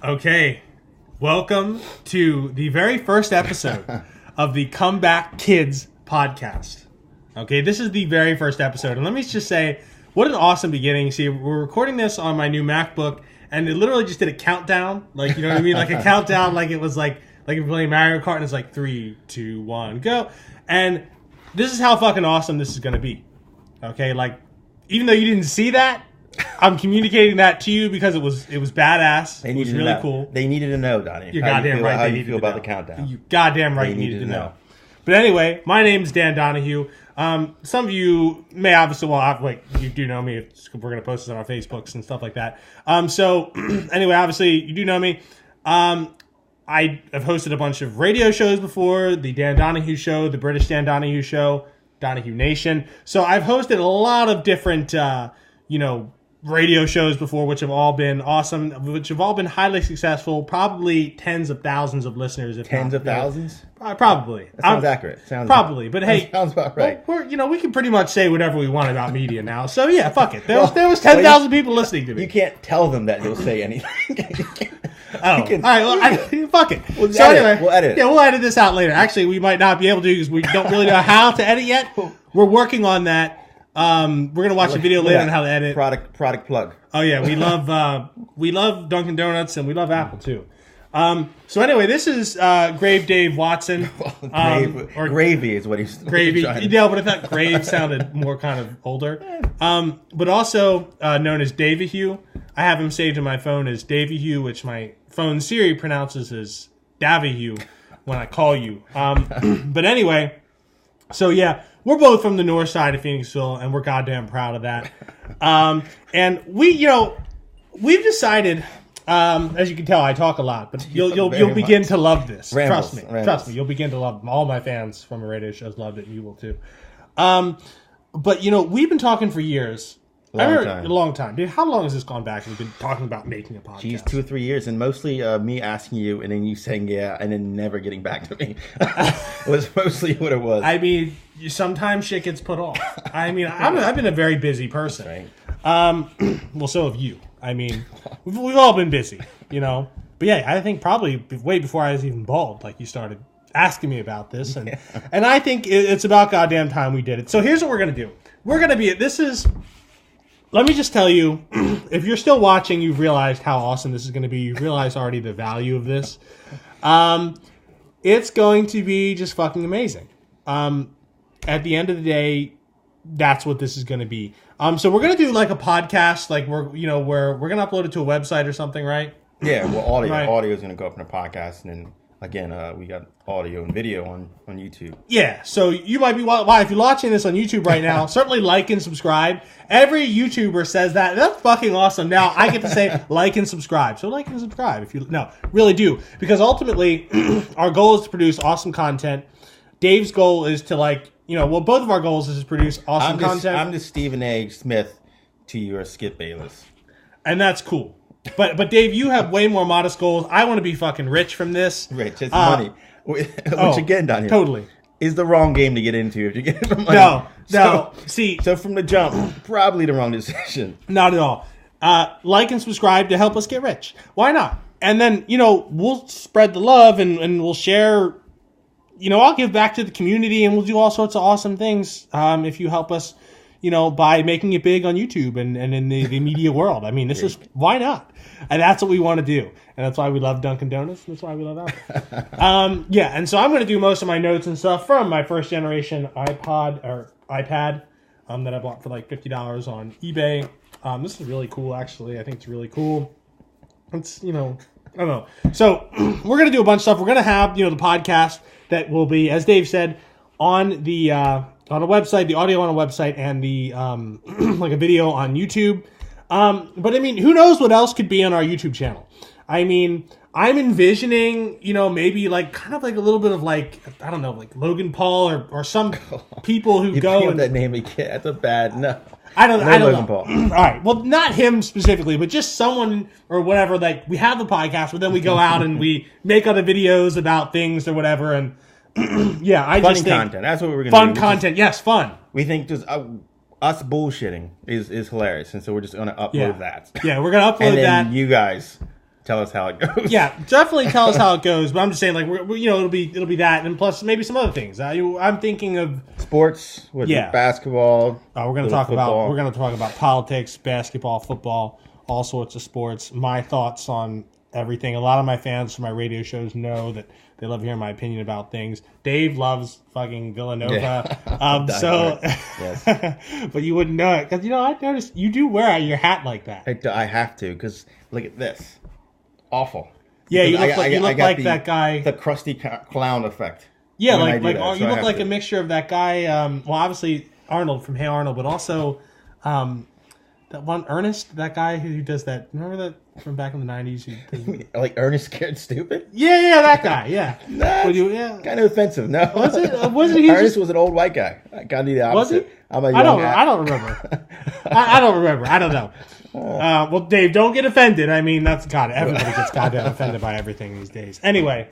Okay, welcome to the very first episode of the Comeback Kids podcast. Okay, this is the very first episode, and let me just say, what an awesome beginning. See, we're recording this on my new MacBook, and it literally just did a countdown, like, you know what I mean? Like a countdown, like it was like you're playing Mario Kart, and it's like 3, 2, 1, go. And this is how fucking awesome this is going to be. Okay, like, even though you didn't see that, I'm communicating that to you because it was badass. It was really cool. They needed to know, Donnie. You're goddamn right. How you feel about the countdown? You goddamn right. You needed to know. But anyway, my name's Dan Daveahue. Some of you may obviously, you do know me. We're going to post this on our Facebooks and stuff like that. So anyway, obviously you do know me. I have hosted a bunch of radio shows before, the Dan Daveahue Show, the British Dan Daveahue Show, Daveahue Nation. So I've hosted a lot of different, radio shows before, which have all been awesome, which have all been highly successful, probably tens of thousands of listeners. If tens of thousands? Probably. That sounds accurate. Probably, but hey, sounds about right. We can pretty much say whatever we want about media now. So yeah, fuck it. There was 10,000 people listening to me. You can't tell them that they'll say anything. All right. Well, fuck it. We'll edit it. Yeah, we'll edit this out later. Actually, we might not be able to because we don't really know how to edit yet. We're working on that. We're gonna watch a video later on how to edit. Product plug. Oh yeah, we love Dunkin' Donuts and we love Apple too. So anyway, this is Grave Dave Watson. Or Gravy is what he's Gravy. Yeah, but I thought Grave sounded more kind of older. But also known as Daveahue. I have him saved in my phone as Daveahue, which my phone Siri pronounces as Daveahue when I call you. But anyway, so yeah. We're both from the north side of Phoenixville, and we're goddamn proud of that. And we've decided, as you can tell, I talk a lot, but you'll begin to love this. Rambles. Trust me, you'll begin to love them. All my fans from the radio shows loved it, and you will too. But we've been talking for years. A long time. Dude, how long has this gone back? We've been talking about making a podcast. Geez, 2 or 3 years, and mostly me asking you, and then you saying yeah, and then never getting back to me. Was mostly what it was. I mean, sometimes shit gets put off. I mean, I've been a very busy person. Right. Well, so have you. I mean, we've all been busy, But yeah, I think probably way before I was even bald, like you started asking me about this, and I think it's about goddamn time we did it. So here's what we're gonna do. Let me just tell you, if you're still watching, you've realized how awesome this is going to be. You've realized already the value of this. It's going to be just fucking amazing. At the end of the day, that's what this is going to be. So we're going to do like a podcast, like we're going to upload it to a website or something, right? Yeah, well, audio is going to go up in a podcast, and then again, we got audio and video on YouTube. Yeah, so you might be if you're watching this on YouTube right now, certainly like and subscribe. Every YouTuber says that. That's fucking awesome. Now I get to say like and subscribe. So like and subscribe if you really do, because ultimately our goal is to produce awesome content. Dave's goal is to both of our goals is to produce awesome content. I'm the Stephen A. Smith to your Skip Bayless, and that's cool. But Dave, you have way more modest goals. I want to be fucking rich from this. Rich, it's money. Which again, Donnie, totally is the wrong game to get into if you get the money. No. So from the jump, probably the wrong decision. Not at all. Like and subscribe to help us get rich. Why not? And then we'll spread the love and we'll share. I'll give back to the community and we'll do all sorts of awesome things if you help us. By making it big on YouTube and in the media world. I mean, why not? And that's what we want to do. And that's why we love Dunkin' Donuts. And that's why we love Apple. And so I'm going to do most of my notes and stuff from my first generation iPad that I bought for like $50 on eBay. This is really cool, actually. I think it's really cool. It's, I don't know. So we're going to do a bunch of stuff. We're going to have, the podcast that will be, as Dave said, on the... on a website, the audio on a website, and the like a video on YouTube. But I mean, who knows what else could be on our YouTube channel? I mean, I'm envisioning, maybe like kind of like a little bit of like, I don't know, like Logan Paul or some people who go and that name again. That's a bad no. I don't Logan know. Paul. All right, well, not him specifically, but just someone or whatever. Like we have the podcast, but then we go out and we make other videos about things or whatever, and. Yeah, I just think content. That's what we're gonna do. Fun content, yes, fun. We think just us bullshitting is hilarious, and so we're just gonna upload that. Yeah, we're gonna upload and then that. You guys Tell us how it goes. Yeah, definitely tell us how it goes. But I'm just saying, like, it'll be that, and plus maybe some other things. I'm thinking of sports. Basketball. We're going to talk about politics, basketball, football, all sorts of sports. My thoughts on everything. A lot of my fans from my radio shows know that they love hearing my opinion about things. Dave loves fucking Villanova. Yes. But you wouldn't know it because I noticed you do wear your hat like that. I have to because look at this. Awful. Yeah, you look like that guy. The crusty clown effect. Yeah, you look like a mixture of that guy. Well, obviously Arnold from Hey Arnold, but also that one Ernest, that guy who does that. Remember that from back in the 90s? Like Ernest Scared Stupid? Yeah, that guy. Yeah, that's kind of offensive. No, was it? Wasn't he? Ernest was an old white guy. I got to do the opposite. Was he? I don't remember. I don't remember. I don't know. Well, Dave, don't get offended. I mean, everybody gets goddamn offended by everything these days. Anyway,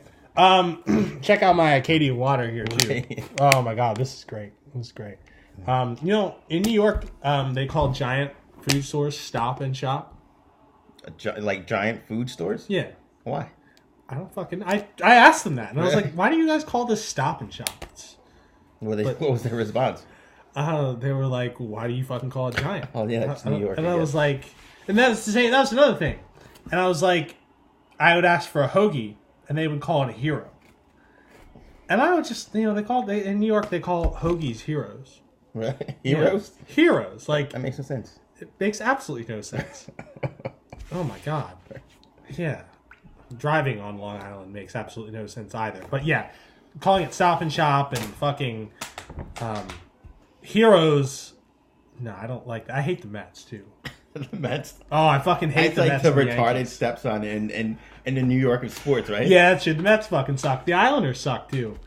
check out my Acadia water here too. Oh my God, this is great. In New York, they call giant food stores Stop and Shop. Like giant food stores? Yeah. Why? I don't fucking. I asked them that, and I was like, "Why do you guys call this Stop and Shop?" What was their response? They were like, "Why do you fucking call it giant?" Oh yeah, it's New York. And I was like, and that's another thing. And I was like, I would ask for a hoagie, and they would call it a hero. And I would just, in New York they call hoagies heroes. Right? Heroes? Yeah. Heroes. Like that makes no sense. It makes absolutely no sense. Oh my God. Yeah. Driving on Long Island makes absolutely no sense either. But yeah, calling it Stop and Shop and fucking heroes. No, I don't like that. I hate the Mets too. The Mets? Oh, I fucking hate the Mets. It's like the retarded stepson in the New York of sports, right? Yeah, that's true. The Mets fucking suck. The Islanders suck too.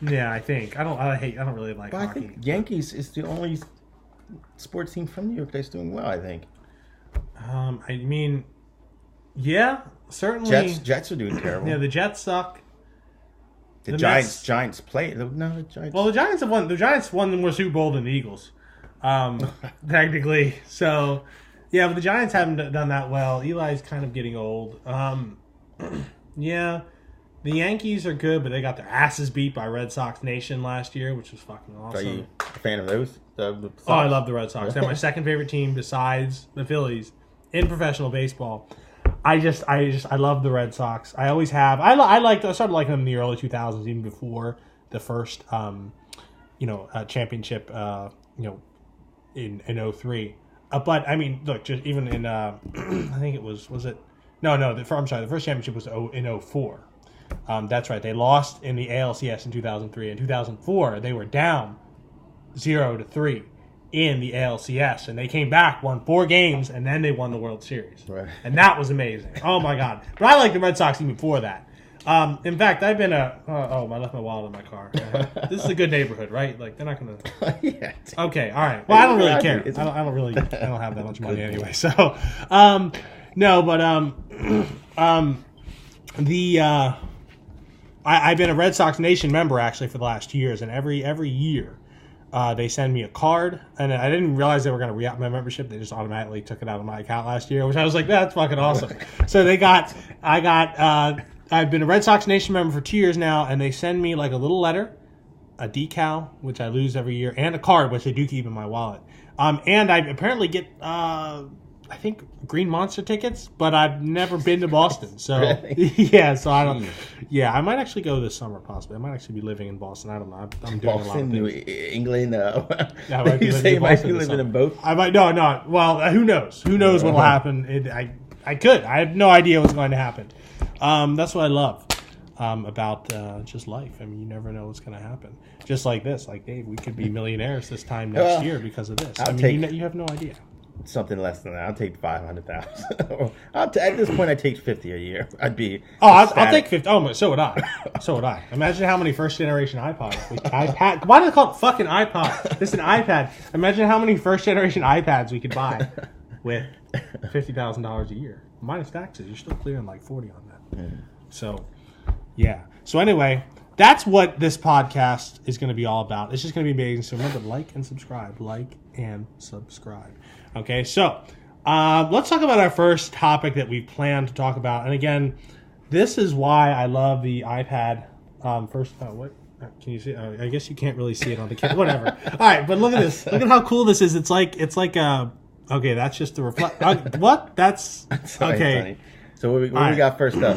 Yeah, I think. I don't really like hockey. I think Yankees is the only sports team from New York that's doing well, I think. I mean, yeah, certainly. Jets are doing terrible. Yeah, the Jets suck. The Giants play. No, the Giants. Well, the Giants have won. The Giants won more Super Bowl than the Eagles, technically. So, yeah, but the Giants haven't done that well. Eli's kind of getting old. Yeah, the Yankees are good, but they got their asses beat by Red Sox Nation last year, which was fucking awesome. Are you a fan of those? I love the Red Sox. They're my second favorite team besides the Phillies in professional baseball. I love the Red Sox. I always have. I started liking them in the early 2000s, even before the first, championship, in 03. But I mean, look, just even in, I think it was it? No, the first championship was in 04. That's right. They lost in the ALCS in 2003. In 2004, they were down 0-3 in the ALCS, and they came back, won 4 games, and then they won the World Series. Right. And that was amazing. Oh my God! But I like the Red Sox even before that. In fact, I've been I left my wallet in my car. This is a good neighborhood, right? Like they're not gonna. Yeah. Okay. All right. Well, I don't really care. I don't have that much money anyway. So, no, but I've been a Red Sox Nation member actually for the last 2 years, and every year. They send me a card, and I didn't realize they were going to re-up my membership. They just automatically took it out of my account last year, which I was like, that's fucking awesome. So I've been a Red Sox Nation member for 2 years now, and they send me like a little letter, a decal, which I lose every year, and a card, which I do keep in my wallet. And I apparently get, I think, Green Monster tickets, but I've never been to Boston. So, really? Yeah, so I don't. Yeah, I might actually go this summer, possibly. I might actually be living in Boston. I don't know. I'm doing Boston, a lot of things. New England. Yeah, you say you might be living in both? I might. No. Well, who knows? Who knows what will happen? I could. I have no idea what's going to happen. That's what I love about just life. I mean, you never know what's going to happen. Just like this. Like, Dave, we could be millionaires this time next year because of this. You have no idea. Something less than that. I'll take 500,000. At this point, I'd take 50 a year. I'd be. I'll take 50. Oh, so would I. Imagine how many first generation iPods. iPad. Why do they call it fucking iPod? It's an iPad. Imagine how many first generation iPads we could buy with $50,000 a year. Minus taxes, you're still clearing like 40 on that. Mm. So, yeah. So anyway, that's what this podcast is going to be all about. It's just going to be amazing. So remember, like and subscribe. Okay, so Let's talk about our first topic that we planned to talk about. And again, this is why I love the iPad. What? Can you see? I guess you can't really see it on the camera. Whatever. All right, but look at this. Look at how cool this is. It's like okay, that's just the reflect. What? That's okay. Funny. So what we got first up?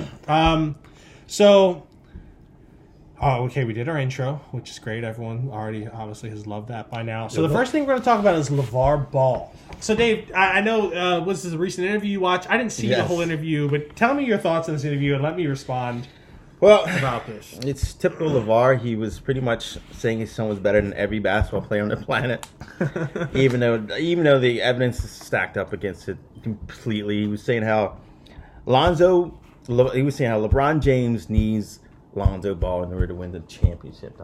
Okay, we did our intro, which is great. Everyone already obviously has loved that by now. So the first thing we're going to talk about is LaVar Ball. So Dave, I know this is a recent interview you watched. I didn't see the whole interview, but tell me your thoughts on this interview and let me respond about this. It's typical LaVar. He was pretty much saying his son was better than every basketball player on the planet, even though the evidence is stacked up against it completely. He was saying how LeBron James needs Lonzo Ball in order to win the championship,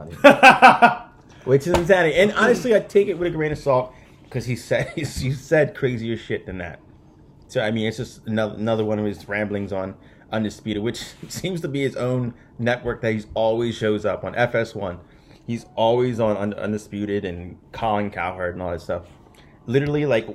which is insanity. And honestly, I take it with a grain of salt because he said crazier shit than that. So I mean, it's just another one of his ramblings on Undisputed, which seems to be his own network that he's always shows up on FS1. He's always on Undisputed and Colin Cowherd and all that stuff. Literally, like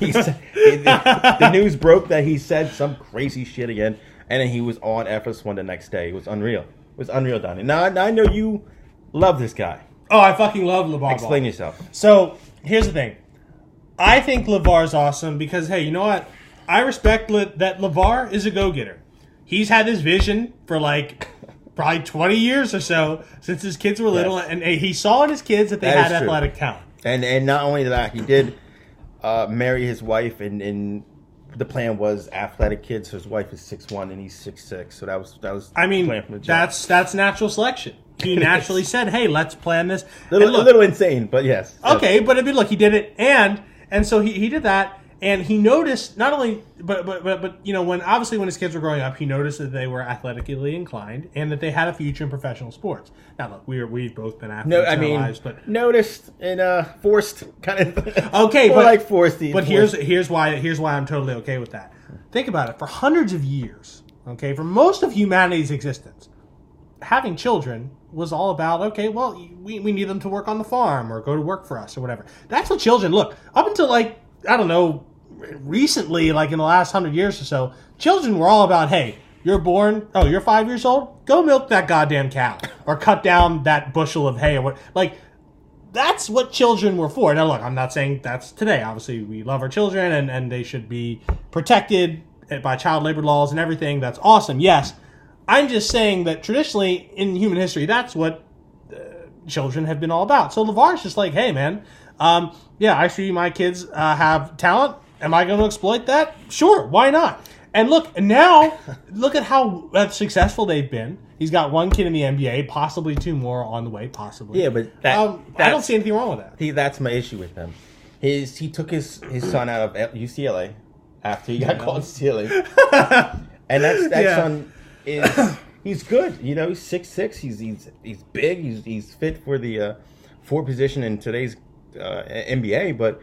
the news broke that he said some crazy shit again, and then he was on FS1 the next day. It was unreal. It was unreal, Donnie. Now I know you love this guy. Oh, I fucking love LaVar Ball. Explain yourself. So, here's the thing. I think LaVar's awesome because, hey, you know what? I respect that LaVar is a go-getter. He's had this vision for, like, probably 20 years or so since his kids were little, and he saw in his kids that they had athletic talent. And not only that, he did marry his wife, and the plan was athletic kids. So his wife is 6'1" and he's 6'6". So that was. I mean, plan from the jump. That's natural selection. He naturally said, "Hey, let's plan this." A little insane, but yes. Okay, but I mean, look, he did it, and so he did that, and he noticed not only, but you know, when his kids were growing up, he noticed that they were athletically inclined and that they had a future in professional sports. Now, look, we've both been athletes in our lives, but noticed and forced kind of. Okay, but like forced. But here's why I'm totally okay with that. Think about it. For hundreds of years, okay, for most of humanity's existence, having children was all about, okay, well, we need them to work on the farm or go to work for us or whatever. That's what children look. Up until, like, I don't know, recently, like in the last 100 years or so, children were all about, hey, you're 5 years old? Go milk that goddamn cow or cut down that bushel of hay or what. Like, that's what children were for. Now, look, I'm not saying that's today. Obviously, we love our children and they should be protected by child labor laws and everything. That's awesome, yes. I'm just saying that traditionally in human history, that's what children have been all about. So LaVar's just like, hey, man, I see my kids have talent. Am I going to exploit that? Sure, why not? And look at how successful they've been. He's got one kid in the NBA, possibly two more on the way, possibly. Yeah, but I don't see anything wrong with that. That's my issue with him. He took his son out of UCLA after he got called silly, and that son. He's good, you know. He's 6'6". He's big. He's fit for the forward position in today's NBA, but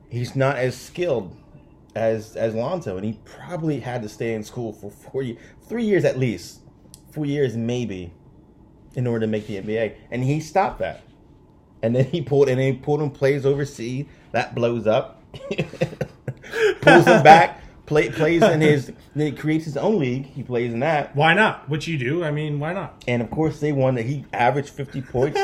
he's not as skilled as Lonzo, and he probably had to stay in school for 3 years at least, 4 years maybe, in order to make the NBA. And he stopped that, and then he pulled him plays overseas that blows up, pulls him back. Plays in his, then he creates his own league. He plays in that. Why not? Which you do. I mean, why not? And of course, they won. That he averaged 50 points.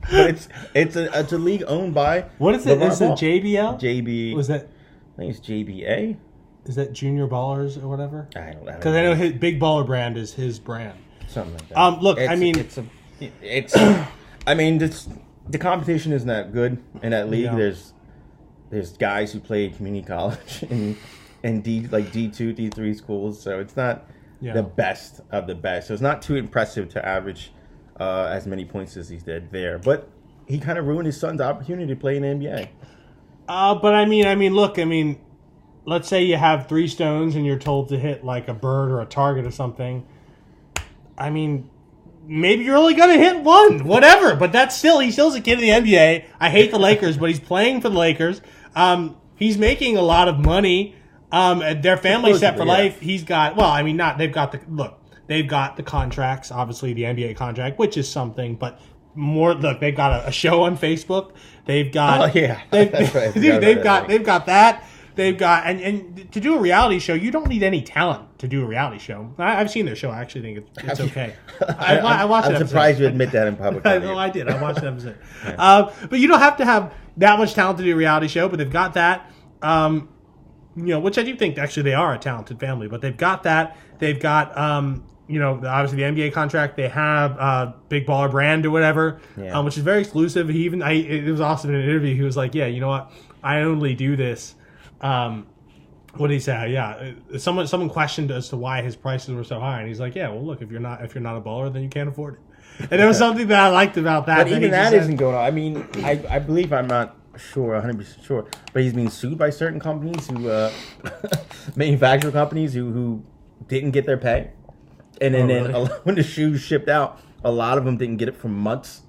But it's a league owned by. What is it? Is it JBL? JB. Was that? I think it's JBA. Is that Junior Ballers or whatever? I don't know. Because I know his Big Baller brand is his brand. Something like that. Look, the competition isn't that good in that league. Yeah. There's guys who play community college and D2, D3 schools, so it's not the best of the best. So it's not too impressive to average as many points as he did there. But he kind of ruined his son's opportunity to play in the NBA. But let's say you have 3 stones and you're told to hit like a bird or a target or something. I mean, maybe you're only going to hit one, whatever. But he still's a kid in the NBA. I hate the Lakers, but he's playing for the Lakers. He's making a lot of money. Their family's set for life. He's got, they've got the contracts, obviously the NBA contract, which is something, but more, look, they've got a show on Facebook. They've got, that's right. They've got that. They've got and to do a reality show, you don't need any talent to do a reality show. I've seen their show. I actually think it's okay. I watched it. I'm surprised you admit that in public. No, I did. I watched the episode. But you don't have to have that much talent to do a reality show. But they've got that. Which I do think actually they are a talented family. But they've got that. They've got obviously the NBA contract. They have Big Baller Brand or whatever, which is very exclusive. It was awesome in an interview. He was like, "Yeah, you know what? I only do this." What did he say? Yeah, someone questioned as to why his prices were so high, and he's like, "Yeah, well, look, if you're not a baller, then you can't afford it." And there was something that I liked about that. But even that isn't going on. I mean, I believe I'm not sure, 100% sure, but he's being sued by certain companies who manufacturer companies who didn't get their pay, and then when the shoes shipped out, a lot of them didn't get it for months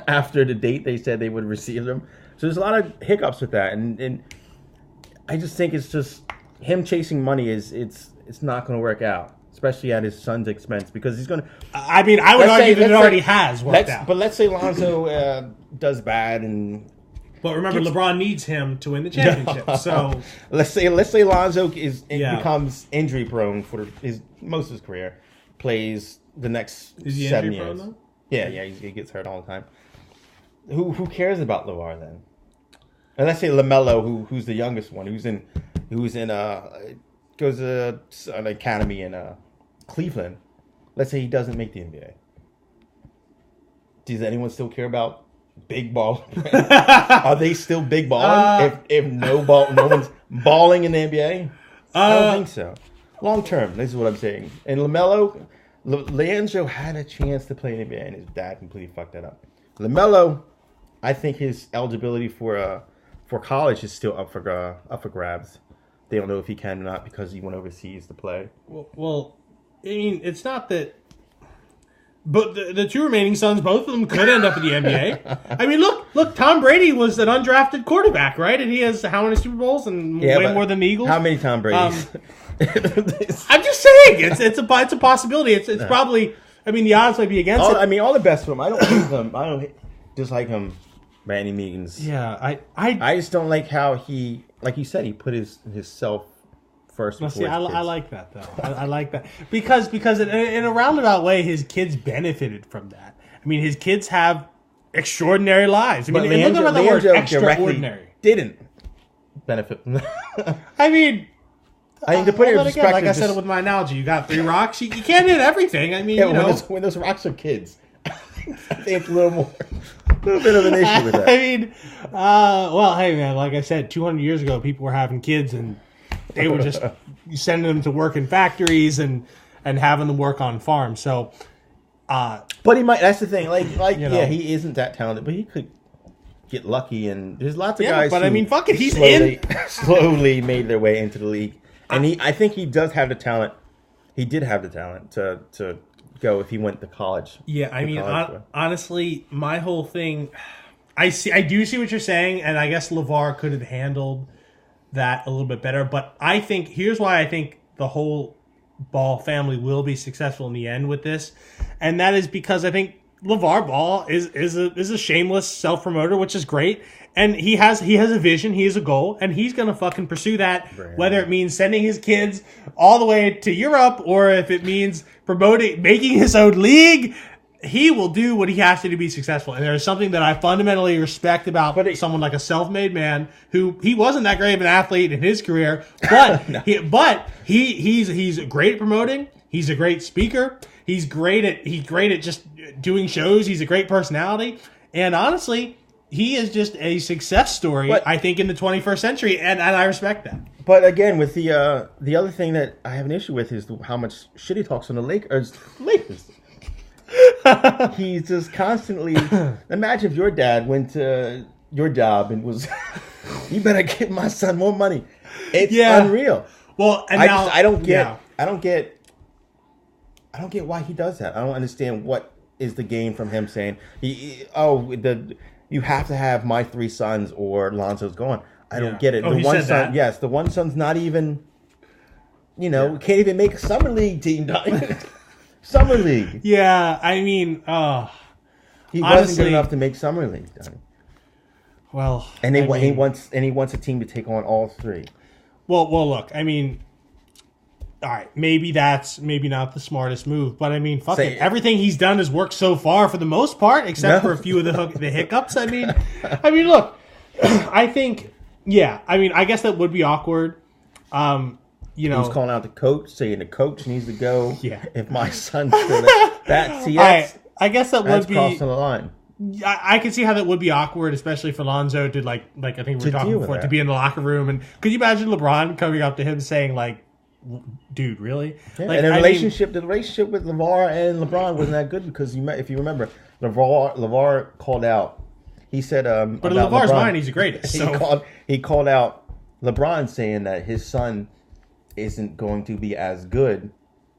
after the date they said they would receive them. So there's a lot of hiccups with that, and I just think it's just him chasing money it's not going to work out, especially at his son's expense, because he's going to. I mean, I would argue that it already has worked out. But let's say Lonzo does bad and. But remember, LeBron needs him to win the championship. So let's say Lonzo becomes injury prone for most of his career, plays the next 7 years. Prone, though? Yeah, he gets hurt all the time. Who cares about LaVar then? And let's say LaMelo, who's the youngest one, goes to an academy in Cleveland. Let's say he doesn't make the NBA. Does anyone still care about big ball? Are they still big balling if no one's balling in the NBA? I don't think so. Long term, this is what I'm saying. And Leandro had a chance to play in the NBA, and his dad completely fucked that up. LaMelo, I think his eligibility for college is still up for grabs. They don't know if he can or not because he went overseas to play. Well, I mean, it's not that. But the two remaining sons, both of them could end up in the NBA. I mean, look, Tom Brady was an undrafted quarterback, right? And he has how many Super Bowls and way more than the Eagles? How many Tom Brady's? I'm just saying, it's a possibility. It's probably. I mean, the odds might be against it. I mean, all the best for him. I don't hate him. I don't dislike him by any means. Yeah, I just don't like how he, like you said, he put his self first. See, I like that though. I like that because in a roundabout way, his kids benefited from that. I mean, his kids have extraordinary lives. I mean, look at the word extraordinary. Didn't benefit from that. I mean, I think to put it in perspective, like I said with my analogy, you got 3 rocks. You can't hit everything. I mean, when those rocks are kids, I think it's a little bit of an issue with that. I mean, well, hey man, like I said, 200 years ago, people were having kids and they were just sending them to work in factories and having them work on farms. So, but he might. That's the thing. He isn't that talented, but he could get lucky. And there's lots of guys. But I mean, fuck it, he's slowly made their way into the league. And I think he does have the talent. He did have the talent to go if he went to college. Yeah, I mean, honestly, my whole thing, I do see what you're saying, and I guess LaVar could have handled that a little bit better. But here's why I think the whole Ball family will be successful in the end with this, and that is because I think LaVar Ball is a shameless self-promoter, which is great. And he has a vision, he has a goal, and he's going to fucking pursue that, whether it means sending his kids all the way to Europe or if it means making his own league. He will do what he has to be successful. And there's something that I fundamentally respect about someone like a self-made man who he wasn't that great of an athlete in his career, but no. he's great at promoting. He's a great speaker. He's great at just doing shows. He's a great personality. And honestly, he is just a success story, I think, in the 21st century, and I respect that. But again, with the other thing that I have an issue with is how much shit he talks on the Lakers. He's just constantly. Imagine if your dad went to your job and was, you better give my son more money. It's unreal. Well, and I don't get why he does that. I don't understand what is the gain from him saying you have to have my 3 sons or Lonzo's gone. I don't get it. The one son, yes, the one son's not even, can't even make a summer league team. Summer league. Yeah, I mean, he wasn't good enough to make summer league. Well, and he wants a team to take on all 3. Well, look, I mean, all right, maybe not the smartest move, but I mean, fuck it. Everything he's done has worked so far for the most part, except for a few of the hiccups. I mean, look, I think, yeah, I mean, I guess that would be awkward. He was calling out the coach, saying the coach needs to go. Yeah. If my son's still I guess that would be crossing the line. I can see how that would be awkward, especially for Lonzo to like I think we were talking before, to be in the locker room. And could you imagine LeBron coming up to him saying like, "Dude, really?" Yeah, and the relationship with LaVar and LeBron wasn't that good because if you remember, LaVar called out. He said, "But in LaVar's mind, he's the greatest." So. He called out LeBron saying that his son isn't going to be as good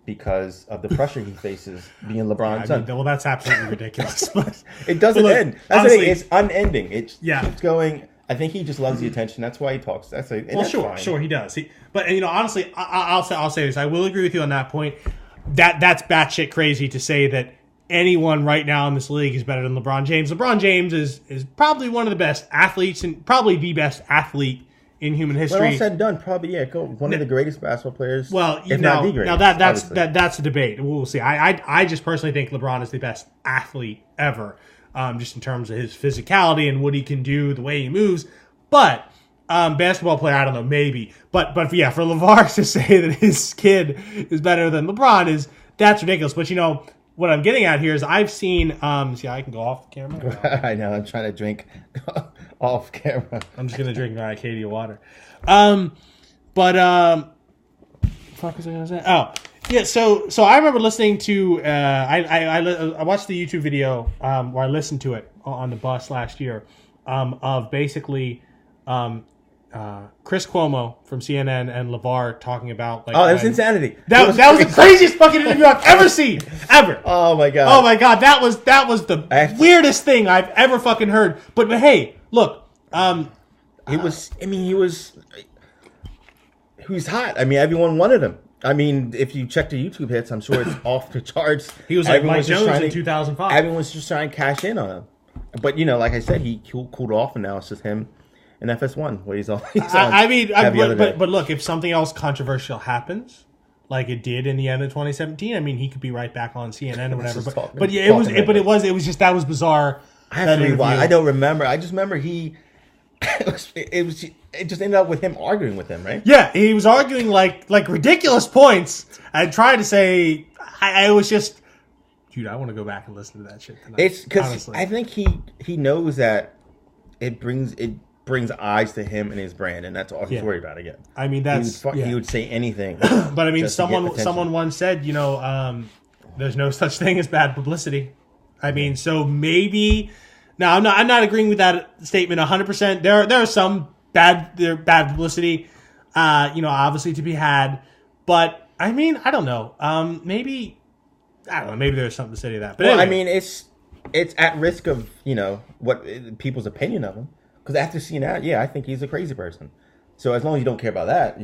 because of the pressure he faces being LeBron's son. Well, that's absolutely ridiculous. But it doesn't end. That's honestly, the thing. It's unending. It keeps going. I think he just loves the attention. That's why he talks. Sure, he does. But honestly, I'll say this. I will agree with you on that point. That's batshit crazy to say that anyone right now in this league is better than LeBron James. LeBron James is probably one of the best athletes and probably the best athlete in human history. Well, all said and done, probably one of the greatest basketball players. Well, if not the greatest. Now that's a debate. We'll see. I just personally think LeBron is the best athlete ever, just in terms of his physicality and what he can do, the way he moves. But basketball player, I don't know, maybe. But yeah, for LaVar to say that his kid is better than LeBron that's ridiculous. But what I'm getting at here is I've seen. See, I can go off the camera. I know. I'm trying to drink off camera. I'm just gonna drink my Acadia water. What fuck was I gonna say? Oh, yeah. So I remember listening to. I watched the YouTube video where I listened to it on the bus last year of basically. Chris Cuomo from CNN and LaVar talking about that was insanity. That was the craziest fucking interview I've ever seen, ever. Oh my god, that was the weirdest thing I've ever fucking heard. But hey, look, he was hot. I mean, everyone wanted him. I mean, if you check the YouTube hits, I'm sure it's off the charts. He was like Mike Jones in 2005. Everyone's just trying to cash in on him. But like I said, he cooled off, and now it's just him. And FS1, where he's on. But look, if something else controversial happens, like it did in the end of 2017, I mean, he could be right back on CNN or whatever. But yeah, it was just that was bizarre. I have to rewind. I don't remember. I just remember it just ended up with him arguing with him, right? Yeah, he was arguing like ridiculous points and trying to say, I was just, dude, I want to go back and listen to that shit tonight. It's because I think he knows that it brings eyes to him and his brand, and that's all he's worried about again. I mean, he would say anything. But I mean, someone once said, there's no such thing as bad publicity. I mean, so maybe now I'm not agreeing with that statement 100%. There are some bad publicity, obviously to be had, but I mean, I don't know. Maybe there's something to say to that. But anyway. I mean, it's at risk of what people's opinion of him. Because after seeing that, I think he's a crazy person. So as long as you don't care about that,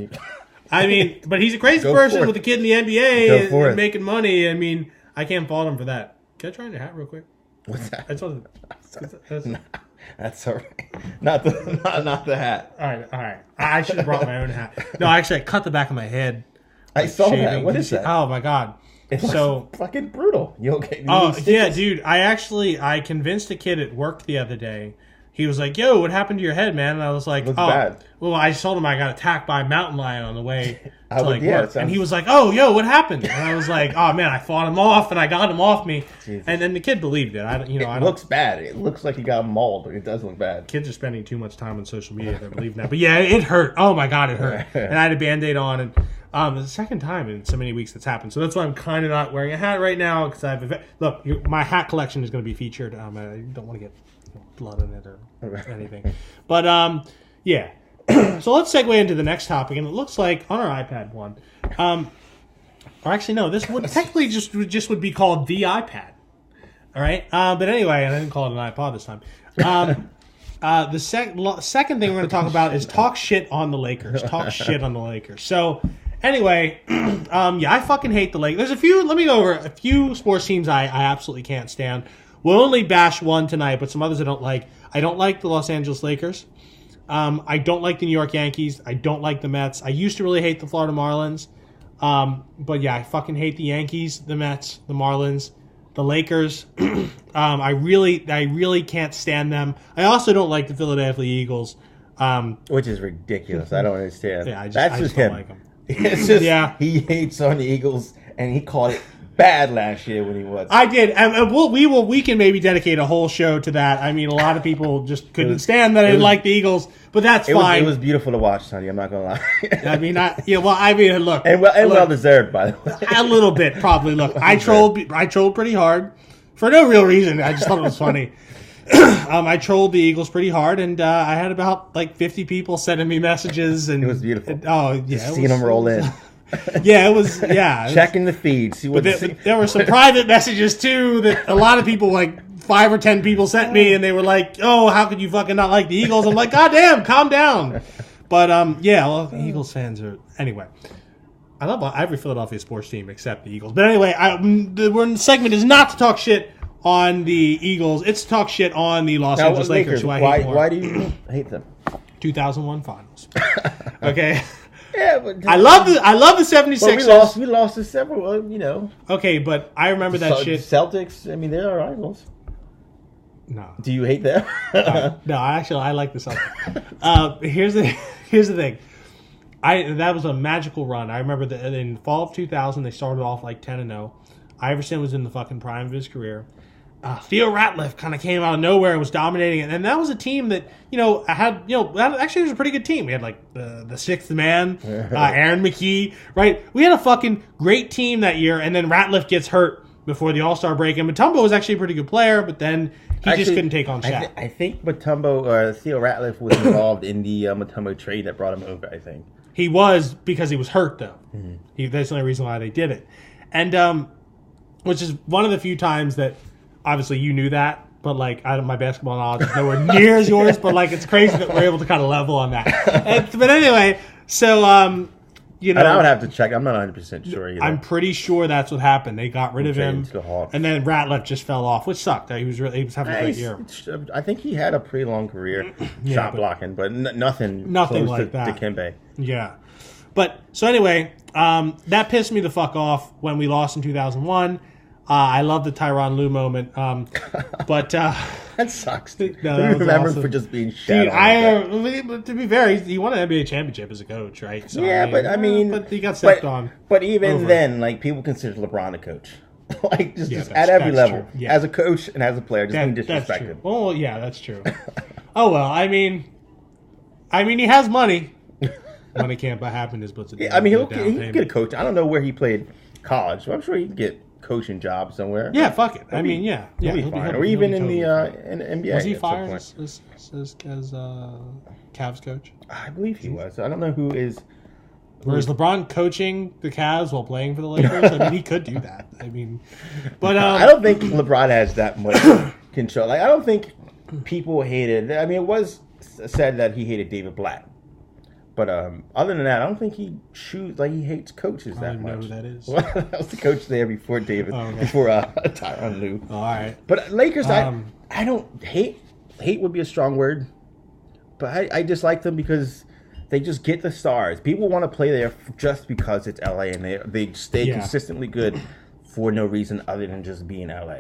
I mean, but he's a crazy person with a kid in the NBA and making money. I mean, I can't fault him for that. Can I try your hat real quick? What's that? That's all right. Not the hat. All right. I should have brought my own hat. No, actually, I cut the back of my head. I saw that. What is that? Oh my god. It's so fucking brutal. You okay? Yeah, dude. I convinced a kid at work the other day. He was like, "Yo, what happened to your head, man?" And I was like, bad. Well, I told him I got attacked by a mountain lion on the way to work. And he was like, "Oh, yo, what happened?" And I was like, "Oh man, I fought him off and I got him off me." Jesus. And then the kid believed it. It looks bad. It looks like he got mauled. It does look bad. Kids are spending too much time on social media. They're believing that. But yeah, it hurt. Oh my god, it hurt. And I had a Band-Aid on, and it's the second time in so many weeks that's happened. So that's why I'm kind of not wearing a hat right now because my hat collection is going to be featured. I don't want to get blood in it or anything. But yeah. So let's segue into the next topic, and it looks like on our iPad one. Or actually no, this would technically just would be called the iPad. All right. But anyway, and I didn't call it an iPod this time. The second thing we're going to talk about is talk shit on the Lakers. Talk shit on the Lakers. So anyway, I fucking hate the Lakers. Let me go over a few sports teams I absolutely can't stand. We'll only bash one tonight, but some others I don't like. I don't like the Los Angeles Lakers. I don't like the New York Yankees. I don't like the Mets. I used to really hate the Florida Marlins. But yeah, I fucking hate the Yankees, the Mets, the Marlins, the Lakers. I really can't stand them. I also don't like the Philadelphia Eagles. Which is ridiculous. I don't understand. Yeah, That's just don't him. like them. It's just he hates on the Eagles, and he called it bad last year when he was. I did, and we can maybe dedicate a whole show to that. I mean, a lot of people just couldn't stand that I didn't like the Eagles, but that's fine. It was beautiful to watch, Sonny. I'm not gonna lie. I mean, look, and well deserved, by the way. A little bit, probably. Look, I trolled pretty hard for no real reason. I just thought it was funny. I trolled the Eagles pretty hard, and I had about 50 people sending me messages, and it was beautiful. Seeing them roll in. Yeah, it was. Yeah, checking the feed. See what there were some private messages too that a lot of people, 5 or 10 people, sent me, and they were like, "Oh, how could you fucking not like the Eagles?" I'm like, "God damn, calm down." But the Eagles fans are anyway. I love every Philadelphia sports team except the Eagles. But anyway, the segment is not to talk shit on the Eagles. It's to talk shit on the Los Angeles Lakers, who I hate more. Why do you hate them? 2001 finals. Okay. Yeah, but I love the 76ers. We lost to several, Okay, but I remember that shit. Celtics, I mean, they're our rivals. No. Do you hate them? No, I like the Celtics. Here's the thing. That was a magical run. I remember that in fall of 2000, they started off 10-0. Iverson was in the fucking prime of his career. Theo Ratliff kind of came out of nowhere and was dominating it. And that was a team that, actually it was a pretty good team. We had the sixth man, Aaron McKee, right? We had a fucking great team that year. And then Ratliff gets hurt before the All-Star break. And Mutombo was actually a pretty good player, but then he just couldn't take on Shaq. I think Mutombo or Theo Ratliff was involved in the Mutombo trade that brought him over, I think. He was, because he was hurt, though. Mm-hmm. That's the only reason why they did it. And which is one of the few times that, obviously, you knew that, but my basketball knowledge is nowhere near as yours. But it's crazy that we're able to kind of level on that. But anyway, so and I would have to check. I'm not 100% sure either. I'm pretty sure that's what happened. They got rid of him, and then Ratliff just fell off, which sucked. He was having a great year. I think he had a pretty long career shot blocking, but nothing close like that. To Dikembe. Yeah, but so anyway, that pissed me the fuck off when we lost in 2001. I love the Tyronn Lue moment, but that sucks. No, that remember him for just being shit. To be fair, he won an NBA championship as a coach, right? So, yeah, but he got stepped on. But even then, people consider LeBron a coach. Just at every level, yeah. As a coach and as a player, just being disrespected. Oh yeah, that's true. Oh well, I mean, he has money. Money can't buy happiness, but he can get a coach. I don't know where he played college, so I'm sure he can get coaching job somewhere. Yeah, fuck it. He'll be fine. Or even in the NBA. Was he fired as Cavs coach? I believe he was. I don't know who is. Whereas LeBron coaching the Cavs while playing for the Lakers, he could do that. But I don't think LeBron has that much control. I don't think people hated. It was said that he hated David Blatt. But other than that, I don't think he hates coaches that much. I don't know who that is. Well, that was the coach there before before Tyronn Lue. All right. But Lakers, I don't hate. Hate would be a strong word, but I just like them because they just get the stars. People want to play there just because it's LA, and they stay consistently good for no reason other than just being LA.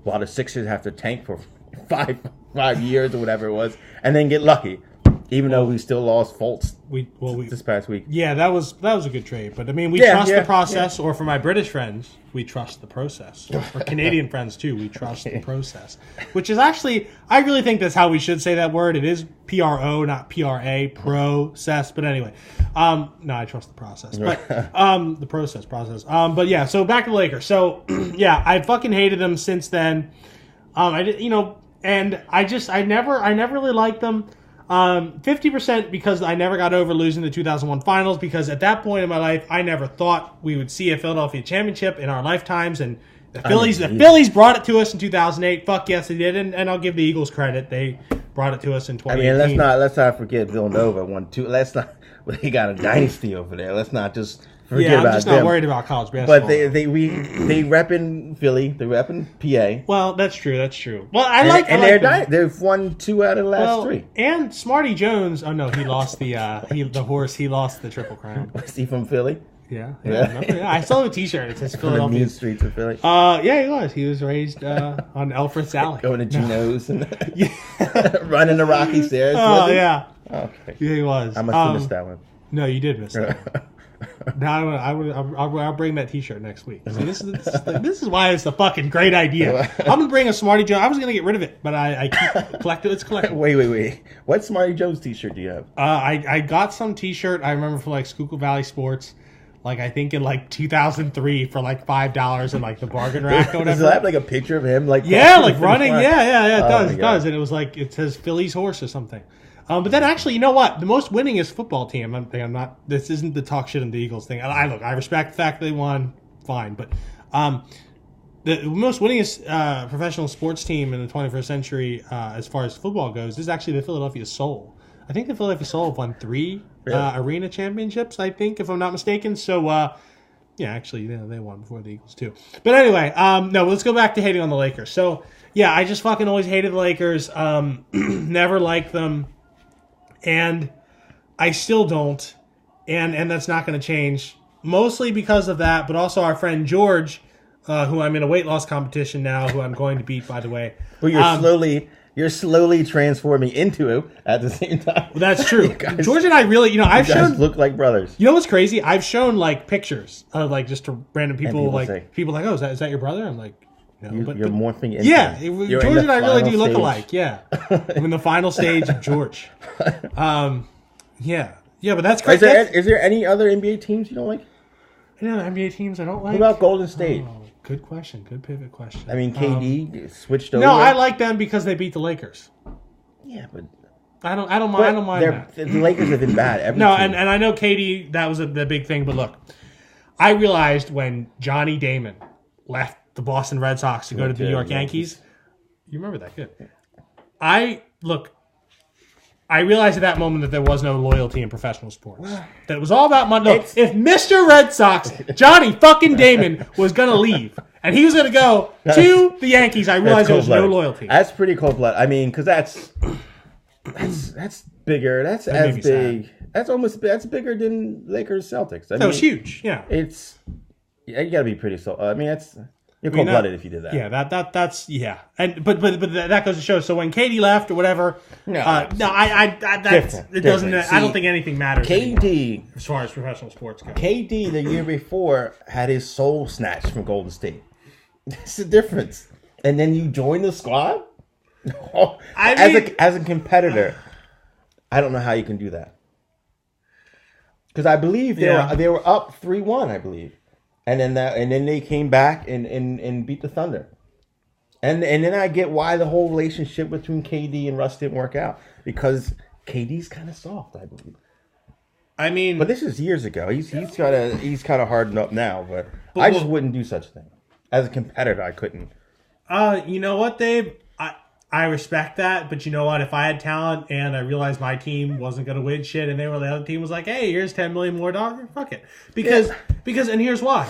While the Sixers have to tank for five years or whatever it was, and then get lucky. Even though we still lost Fultz this past week. Yeah, that was a good trade. But, we trust the process. Yeah. Or for my British friends, we trust the process. Or Canadian friends, too, we trust the process. Which is actually, I really think that's how we should say that word. It is PRO, not PRA, process. But anyway, no, I trust the process. But the process. But, yeah, so back to the Lakers. So, yeah, I fucking hated them since then. I did, and I never really liked them. 50% because I never got over losing the 2001 finals, because at that point in my life, I never thought we would see a Philadelphia championship in our lifetimes, and the Phillies brought it to us in 2008. Fuck yes, they did, and I'll give the Eagles credit. They brought it to us in 2018. Let's not forget Villanova won two. They got a dynasty over there. Let's not just Forget I'm just not worried about college basketball. But they rep in Philly. They rep in PA. Well, that's true. Well, they've won 2 out of the last 3. And Smarty Jones. Oh no, he lost the horse. He lost the Triple Crown. Was he from Philly? Yeah. I still have a T-shirt. It says Philadelphia. The mean streets of Philly. Yeah, he was. He was raised on Elfreth's Alley. Going to Geno's and running the rocky stairs. Oh yeah. Okay. Yeah, he was. I must have missed that one. No, you did miss that one. Now I'll bring that T-shirt next week. So this is why it's a fucking great idea. I'm gonna bring a Smarty Jones. I was gonna get rid of it, but I keep collecting. It's collectible. Wait. What Smarty Jones T-shirt do you have? I got some T-shirt. I remember from like Schuylkill Valley Sports. Like I think in like 2003 for like $5 in like the bargain rack or whatever. Does it have like a picture of him like like running? Yeah, it does. And it was like it says Philly's horse or something. But then actually, you know what? The most winningest football team. I'm not. This isn't the talk shit on the Eagles thing. I respect the fact they won. Fine, but the most winningest professional sports team in the 21st century, as far as football goes, is actually the Philadelphia Soul. I think the Philadelphia Soul have won 3 arena championships. I think, if I'm not mistaken. So, actually, they won before the Eagles too. But anyway, no. Let's go back to hating on the Lakers. So, yeah, I just fucking always hated the Lakers. Never liked them. And I still don't, and that's not going to change, mostly because of that, but also our friend George, who I'm in a weight loss competition now, who I'm going to beat, by the way. Well, you're slowly transforming into at the same time. Well, that's true. George and I really, I've shown look like brothers. You know what's crazy? I've shown like pictures of like just to random people, people like, oh, is that your brother? I'm like, no, you're morphing into George and I really do look alike. Yeah, I'm in the final stage of George. But that's crazy. Is there any other NBA teams you don't like? Any other NBA teams I don't like? What about Golden State? Oh, good question. Good pivot question. I mean, KD switched over. No, I like them because they beat the Lakers. Yeah, but I don't mind that. The Lakers have been bad. No, and I know KD, that was the big thing. But look, I realized when Johnny Damon left the Boston Red Sox to go to the New York Yankees. You remember that? Good. I realized at that moment that there was no loyalty in professional sports. That it was all about money. No, if Mr. Red Sox, Johnny fucking Damon, was going to leave, and he was going to go to the Yankees, I realized there was no loyalty. That's pretty cold-blooded. I mean, because that's bigger. That's as big. That's bigger than Lakers Celtics. That was huge. Yeah. You got to be pretty I mean, you're cold-blooded if you did that. Yeah, that's and but that goes to show. So when Katie left or whatever, I don't think anything matters. KD, as far as professional sports go. KD the year before had his soul snatched from Golden State. That's the difference. And then you join the squad. As a competitor, I don't know how you can do that. Because I believe they were up 3-1, I believe. And then they came back and beat the Thunder. And then I get why the whole relationship between KD and Russ didn't work out. Because KD's kind of soft, I believe. I mean, but this is years ago. He's kind of hardened up now. But I just wouldn't do such a thing. As a competitor, I couldn't. You know what, Dave? I respect that, but you know what? If I had talent and I realized my team wasn't going to win shit, and the other team was like, "Hey, here's $10 million more dollars," fuck it. Because and here's why.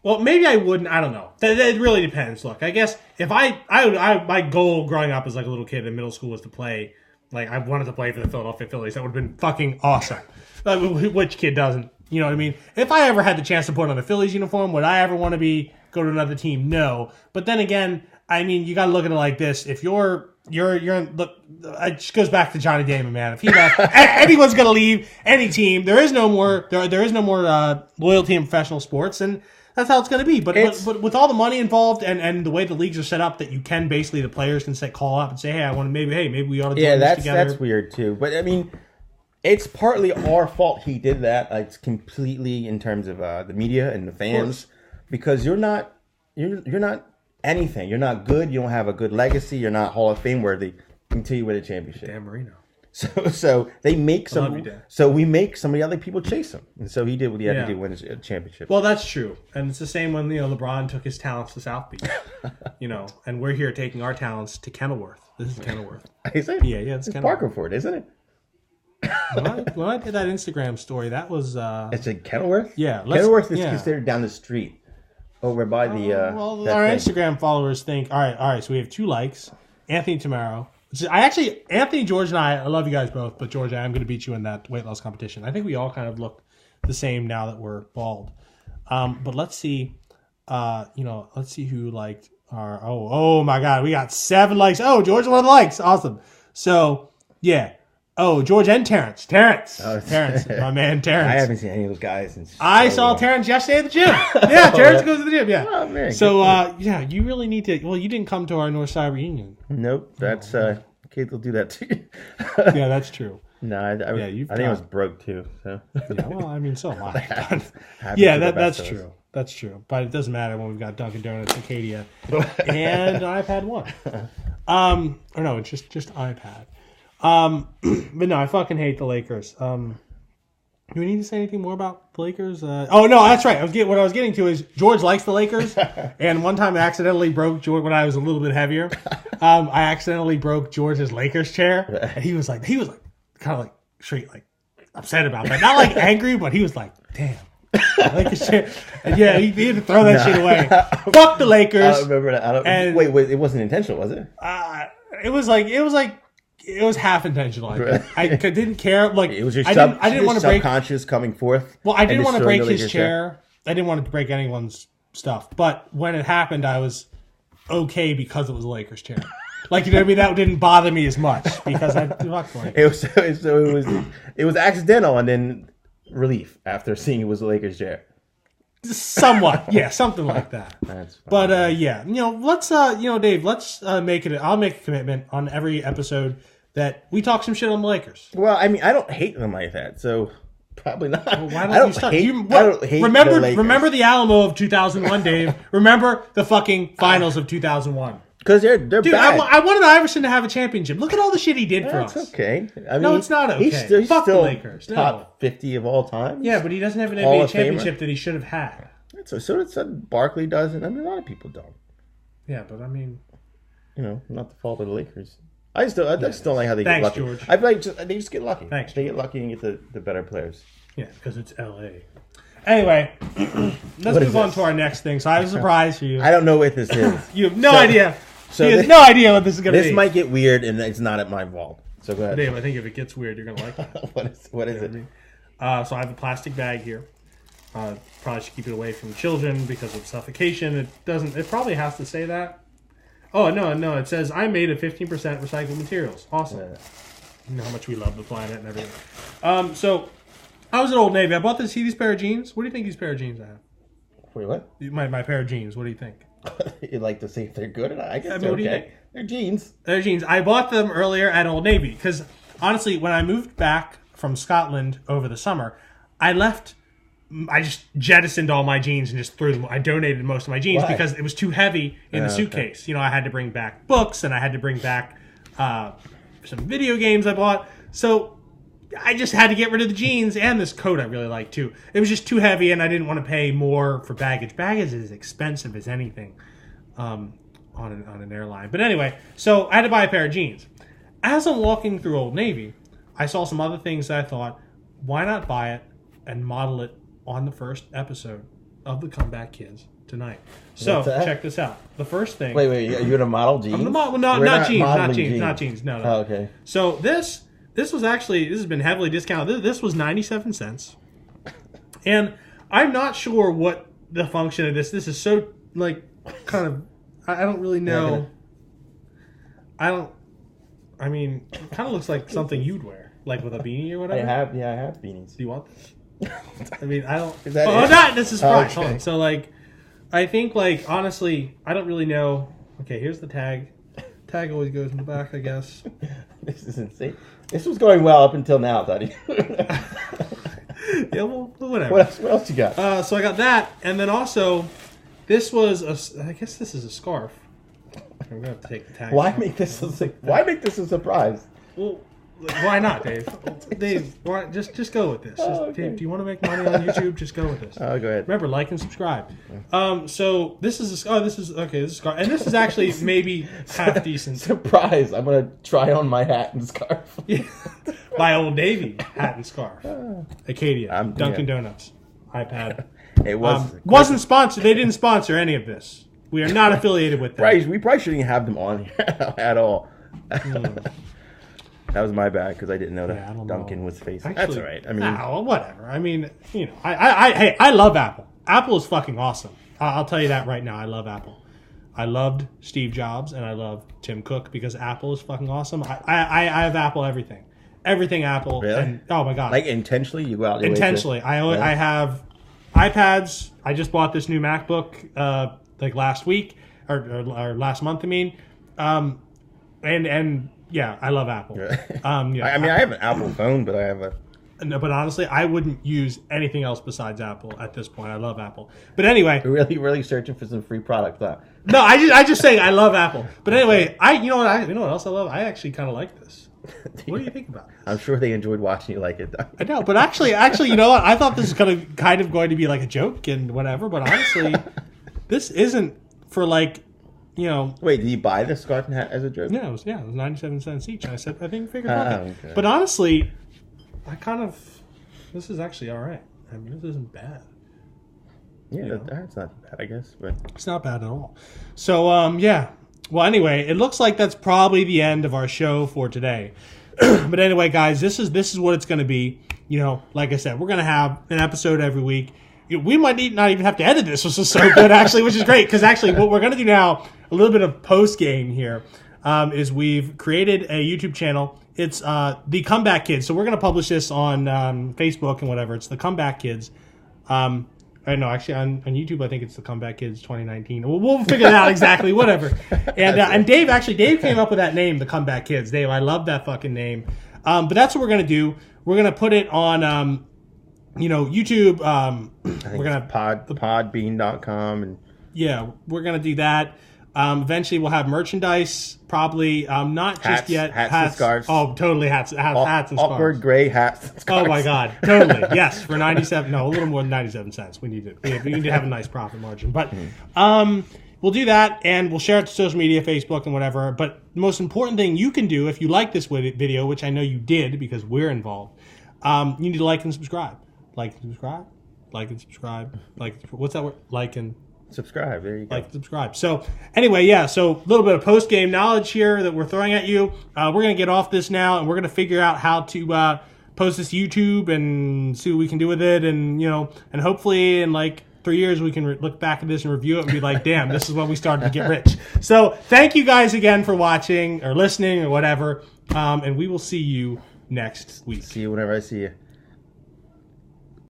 Well, maybe I wouldn't. I don't know. That really depends. Look, I guess if my goal growing up as like a little kid in middle school was to play. Like I wanted to play for the Philadelphia Phillies. That would have been fucking awesome. Which kid doesn't? You know what I mean? If I ever had the chance to put on a Phillies uniform, would I ever want to go to another team? No. But then again, I mean, you got to look at it like this. If you're look, it just goes back to Johnny Damon, man. If he left, anyone's going to leave any team. There is no more. There is no more loyalty in professional sports, and that's how it's going to be. But with all the money involved and the way the leagues are set up, that you can basically the players can call up and say, hey, I want to maybe we ought to do this together. That's weird too. But I mean, it's partly our fault he did that. It's completely in terms of the media and the fans, because you're not anything. You're not good. You don't have a good legacy. You're not Hall of Fame worthy until you win a championship. Damn Marino. So they make some. So we make some of the other people chase him, and so he did what he had to do to win a championship. Well, that's true, and it's the same when LeBron took his talents to South Beach, and we're here taking our talents to Kenilworth. This is Kenilworth. Is it? Yeah, it's Kenilworth. Parkerford, isn't it? When I did that Instagram story, that was... It's in Kenilworth? Yeah. Kenilworth is considered down the street. Over by the... well, our Instagram followers think... All right, so we have 2 likes. Anthony Tamaro. Anthony, George, and I love you guys both, but George, I'm going to beat you in that weight loss competition. I think we all kind of look the same now that we're bald. But let's see... let's see who liked our... Oh my God, we got 7 likes. Oh, George, 1 of the likes. Awesome. So, yeah. Oh, George and Terrence. Terrence, my man Terrence. I haven't seen any of those guys since... I saw Terrence yesterday at the gym. Yeah, Terrence goes to the gym, yeah. Oh, man. So, you really need to... Well, you didn't come to our Northside reunion. Nope, that's... kids will do that too. Yeah, that's true. No, I think I was broke too. So. Yeah, well, I mean, so am I. Yeah, that's true. That's true. But it doesn't matter when we've got Dunkin' Donuts, Acadia, and iPad 1. Or no, it's just iPad. But no, I fucking hate the Lakers. Do we need to say anything more about the Lakers? Oh no, that's right. What I was getting to is George likes the Lakers, and one time I accidentally broke George when I was a little bit heavier. I accidentally broke George's Lakers chair, and he was like kind of like straight like upset about that. Not like angry, but he was like, "Damn." Lakers chair. And yeah, he had to throw that shit away. Fuck the Lakers. I remember that. Wait, it wasn't intentional, was it? It was half intentional. I didn't care. Like it was your I didn't want to break subconscious coming forth. Well, I didn't want to break his chair. I didn't want to break anyone's stuff. But when it happened, I was okay because it was a Lakers chair. Like, you know what I mean? That didn't bother me as much because I fucked Lakers. It was accidental and then relief after seeing it was a Lakers chair. Somewhat, yeah, something like that. That's fine. But let's Dave, let's make it. I'll make a commitment on every episode that we talk some shit on the Lakers. Well, I mean, I don't hate them like that, so probably not. Well, why don't you start? I don't hate the Lakers. Remember the Alamo of 2001, Dave. Remember the fucking finals of 2001. Because they're Dude, bad. I wanted Iverson to have a championship. Look at all the shit he did for us. That's okay. I mean, no, it's not okay. He's still the Lakers. Top 50 of all time. Yeah, but he doesn't have an NBA championship that he should have had. So Barkley doesn't. I mean, a lot of people don't. Yeah, but I mean... not the fault of the Lakers. I just don't like how they get lucky. George. I feel like they just get lucky. Thanks, they get lucky and get the better players. Yeah, because it's L.A. Anyway, let's move on to our next thing. So I have a surprise for you. I don't know what this is. You have no idea. He has no idea what this is going to be. This might get weird, and it's not at my vault. So go ahead. Dave, I think if it gets weird, you're going to like it. What is it? So I have a plastic bag here. Probably should keep it away from children because of suffocation. It probably has to say that. Oh, no. It says, I made of 15% recycled materials. Awesome. Yeah. You know how much we love the planet and everything. So I was at Old Navy. I bought these pair of jeans. What do you think these pair of jeans I have? Wait, what? My pair of jeans. What do you think? You'd like to see if they're good? I guess they're okay. They're jeans. They're jeans. I bought them earlier at Old Navy because, honestly, when I moved back from Scotland over the summer, I just jettisoned all my jeans and just threw them. I donated most of my jeans because it was too heavy in the suitcase. Okay. I had to bring back books and I had to bring back some video games I bought. So I just had to get rid of the jeans and this coat I really like too. It was just too heavy and I didn't want to pay more for baggage. Baggage is as expensive as anything on an airline. But anyway, so I had to buy a pair of jeans. As I'm walking through Old Navy, I saw some other things that I thought, why not buy it and model it on the first episode of the Comeback Kids tonight. So check this out. The first thing. Wait, are you gonna model jeans? I'm gonna model. Not jeans. No. Oh, okay. So this has been heavily discounted. This was 97 cents, and I'm not sure what the function of this. This is so kind of. I don't really know. I mean, it kind of looks like something you'd wear, like with a beanie or whatever. I have beanies. Do you want this? I mean, I don't. Is that not this is fine. Okay. So I think honestly, I don't really know. Okay, here's the tag. Tag always goes in the back, I guess. This is insane. This was going well up until now, Daddy. Yeah, well, whatever. What else you got? So I got that, and then also, this was I guess this is a scarf. I'm gonna have to take the tag. Why make this a surprise? Well. Why not, Dave? Dave, just go with this. Okay. Dave, do you want to make money on YouTube? Just go with this. Oh, go ahead. Remember, like and subscribe. So this is this is scarf, and this is actually maybe half decent. Surprise! I'm gonna try on my hat and scarf. Yeah. My Old Navy hat and scarf. Acadia. Dunkin' Donuts. iPad. It wasn't sponsored. They didn't sponsor any of this. We are not affiliated with them. Right, we probably shouldn't have them on here at all. That was my bad because I didn't know that Duncan was facing. That's all right. I mean, whatever. I mean, I love Apple. Apple is fucking awesome. I'll tell you that right now. I love Apple. I loved Steve Jobs and I love Tim Cook because Apple is fucking awesome. I have Apple everything. Everything Apple. Really? And, oh my god. Like intentionally, you go out your intentionally. I have iPads. I just bought this new MacBook like last week or last month. I mean, and yeah, I love Apple. Yeah. I mean, I have an Apple phone, but I have a. No, but honestly, I wouldn't use anything else besides Apple at this point. I love Apple. But anyway, you're really searching for some free product, huh? No, I just saying I love Apple. But anyway, you know what else I love? I actually kind of like this. What do you think about this? I'm sure they enjoyed watching you like it. I know, but actually, you know what? I thought this was kind of going to be like a joke and whatever. But honestly, this isn't for like. You know, wait, did you buy the scarf and hat as a joke? Yeah, it was 97 cents each. And I said, I think figure it out. Okay. But honestly, this is actually all right. I mean, this isn't bad. Yeah, that's not bad, I guess. But it's not bad at all. So, yeah. Well, anyway, it looks like that's probably the end of our show for today. But anyway, guys, this is what it's going to be. You know, like I said, we're going to have an episode every week. We might not even have to edit this, which is so good, actually, which is great. Because actually, what we're going to do now, a little bit of post-game here, is we've created a YouTube channel. It's The Comeback Kids. So we're going to publish this on Facebook and whatever. It's The Comeback Kids. I don't know, actually, on YouTube, I think it's The Comeback Kids 2019. We'll figure that out exactly, whatever. And Dave came up with that name, The Comeback Kids. Dave, I love that fucking name. But that's what we're going to do. We're going to put it on... YouTube. We're gonna podbean.com and yeah, we're gonna do that. Eventually, we'll have merchandise. Probably not hats, just yet. Hats and scarves. Oh, totally hats and scarves. Awkward gray hats. And scarves. Oh my god, totally. Yes, for 97. No, a little more than 97 cents. We need to have a nice profit margin. But we'll do that and we'll share it to social media, Facebook, and whatever. But the most important thing you can do if you like this video, which I know you did because we're involved, you need to like and subscribe. Like and subscribe. Like and subscribe. What's that word? Like and subscribe. There you go. Like and subscribe. So anyway, yeah. So a little bit of post game knowledge here that we're throwing at you. We're gonna get off this now, and we're gonna figure out how to post this to YouTube and see what we can do with it, and and hopefully in like 3 years we can look back at this and review it and be like, damn, this is when we started to get rich. So thank you guys again for watching or listening or whatever, and we will see you next week. See you whenever I see you.